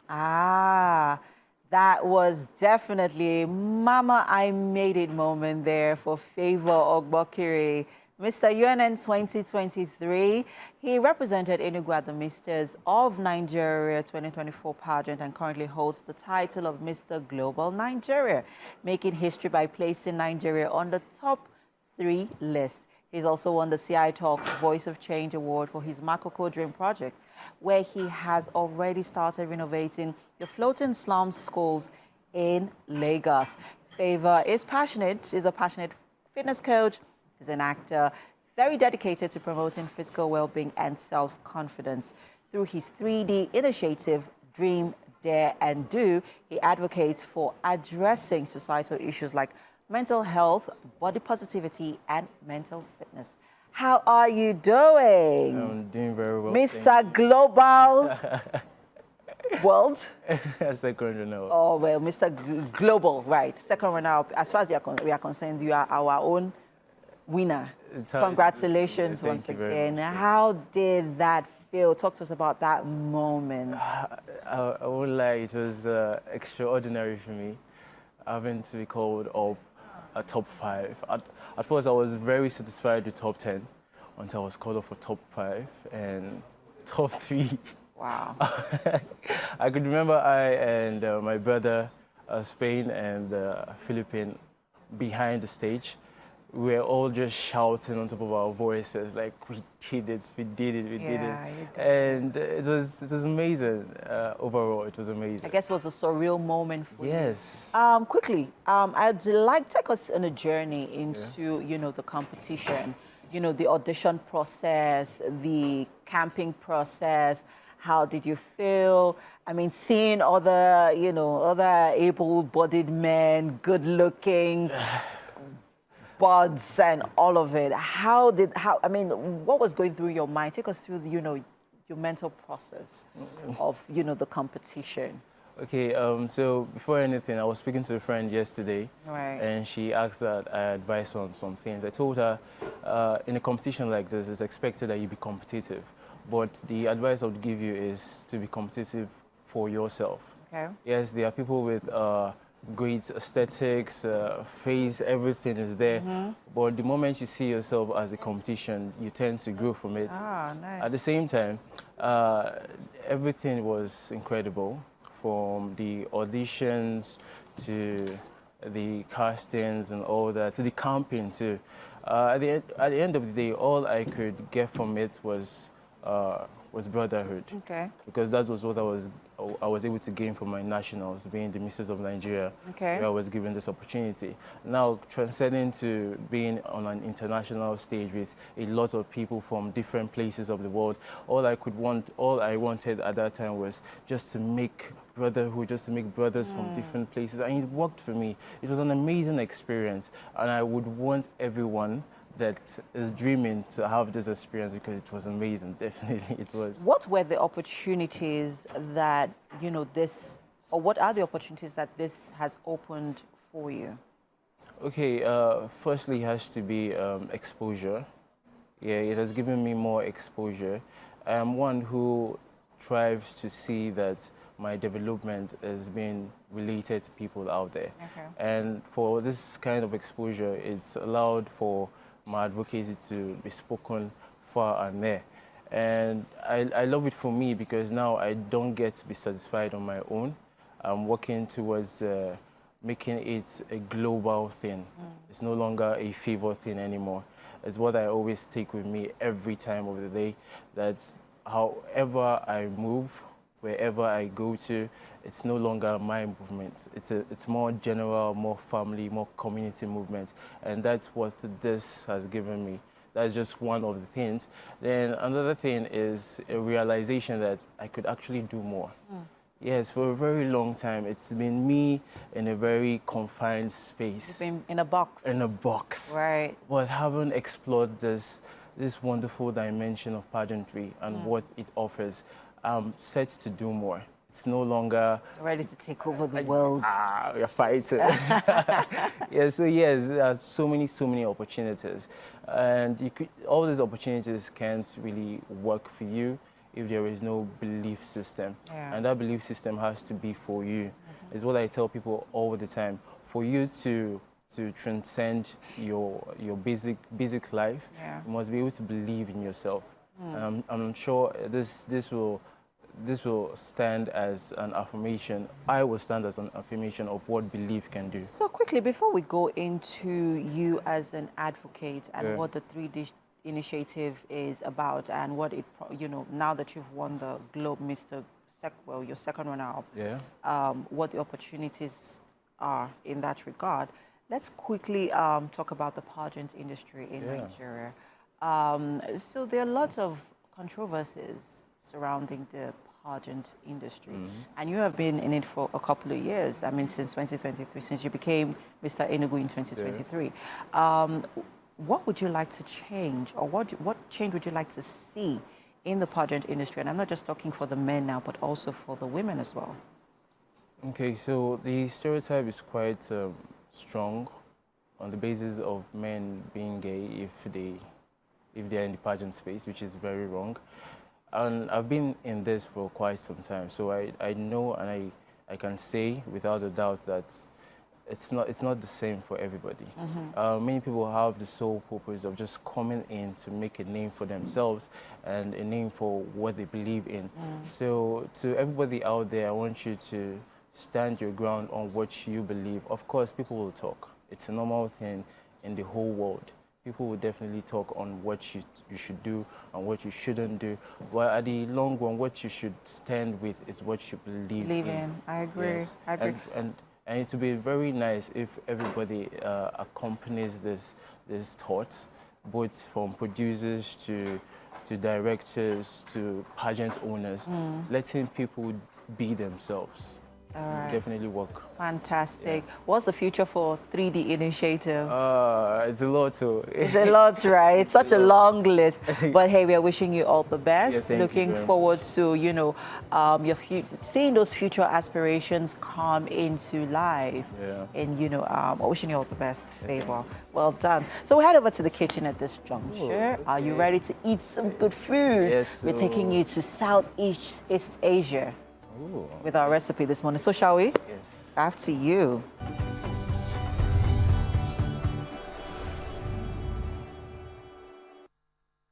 Ah, that was definitely a Mama I Made It moment there for Favour Ogbuokiri. Mr. UNN 2023, he represented Enugu at the Misters of Nigeria 2024 pageant and currently holds the title of Mr. Global Nigeria, making history by placing Nigeria on the top 3 list. He's also won the CI Talks Voice of Change Award for his Makoko Dream project, where he has already started renovating the floating slum schools in Lagos. Favour is a passionate fitness coach, he's an actor, very dedicated to promoting physical well-being and self-confidence. Through his 3D initiative, Dream, Dare and Do, he advocates for addressing societal issues like mental health, body positivity, and mental fitness. How are you doing? I'm doing very well. Mr. Global World? Second runner. Oh, well, Mr. Global, right. Second runner up. As far as we are concerned, you are our own winner. Congratulations once again. How did that feel? Talk to us about that moment. I won't lie, it was extraordinary for me having to be called up a top 5. At first, I was very satisfied with top 10 until I was called up for top 5 and top 3. Wow. I could remember I and my brother, Spain and Philippines, behind the stage. We were all just shouting on top of our voices, like, we did it, we did it, we did it. And it was amazing. Overall, it was amazing. I guess it was a surreal moment for you. Yes. Quickly, I'd like to take us on a journey into, the competition, the audition process, the camping process. How did you feel? I mean, seeing other able-bodied men, good-looking, buds and all of it. What was going through your mind? Take us through, your mental process of, the competition. Okay, so before anything, I was speaking to a friend yesterday, right, and she asked that I advise on some things. I told her, in a competition like this, it's expected that you be competitive, but the advice I would give you is to be competitive for yourself. Okay. Yes, there are people with great aesthetics, face, everything is there. But the moment you see yourself as a competition, you tend to grow from it. Ah, nice. At the same time, everything was incredible, from the auditions to the castings and all that, to the camping too. At the end of the day, all I could get from it was brotherhood. Okay. Because that was what I was able to gain from my nationals, being the Mrs. of Nigeria, okay, where I was given this opportunity. Now, transcending to being on an international stage with a lot of people from different places of the world, all I wanted at that time was just to make brotherhood, just to make brothers from different places. And it worked for me. It was an amazing experience. And I would want everyone that is dreaming to have this experience, because it was amazing. Definitely it was. What were the opportunities that, what are the opportunities that this has opened for you? Okay, firstly, it has to be exposure. Yeah, it has given me more exposure. I am one who strives to see that my development is being related to people out there. Okay. And for this kind of exposure, it's allowed for my advocacy to be spoken far and near. And I love it for me, because now I don't get to be satisfied on my own. I'm working towards making it a global thing. It's no longer a Favour thing anymore. It's what I always take with me every time of the day, that however I move, wherever I go to, it's no longer my movement. It's more general, more family, more community movement. And that's what this has given me. That's just one of the things. Then another thing is a realization that I could actually do more. Yes, for a very long time, it's been me in a very confined space. You've been in a box. In a box. Right. But haven't explored this wonderful dimension of pageantry and what it offers. I'm set to do more. It's no longer ready to take over the world. We're fighting. Yeah, so yes, there are so many opportunities, and all these opportunities can't really work for you if there is no belief system. Yeah. And that belief system has to be for you. It's what I tell people all the time. For you to transcend your basic life, Yeah. you must be able to believe in yourself. I'm sure this will stand as an affirmation. I will stand as an affirmation of what belief can do. So quickly, before we go into you as an advocate and Yeah. what the 3D initiative is about and what it, now that you've won the Globe well, your second runner-up, Yeah. what the opportunities are in that regard, let's quickly talk about the pageant industry in Nigeria. So there are lots of controversies surrounding the pageant industry, and you have been in it for a couple of years. I mean, since 2023, since you became Mr. Enugu in 2023. What would you like to change, or what change would you like to see in the pageant industry? And I'm not just talking for the men now, but also for the women as well. Okay, so the stereotype is quite strong on the basis of men being gay if they're in the pageant space, which is very wrong. And I've been in this for quite some time, so I know and I can say without a doubt that it's not the same for everybody. Many people have the sole purpose of just coming in to make a name for themselves and a name for what they believe in. So to everybody out there, I want you to stand your ground on what you believe. Of course, people will talk. It's a normal thing in the whole world. People will definitely talk on what you should do and what you shouldn't do. But at the long run, what you should stand with is what you believe in. I agree. Yes. I agree. And it would be very nice if everybody accompanies this thought, both from producers to directors to pageant owners, letting people be themselves. All right. Definitely work. Fantastic. What's the future for 3D initiative? It's a lot too. It's a lot, right? It's such a long list. But hey, we are wishing you all the best. Yeah, Looking forward to, seeing those future aspirations come into life. Yeah. And, wishing you all the best, Favour. Well done. So we head over to the kitchen at this juncture. Are you ready to eat some good food? Yes. We're taking you to Southeast Asia Ooh. with our recipe this morning. So shall we? Yes. After you.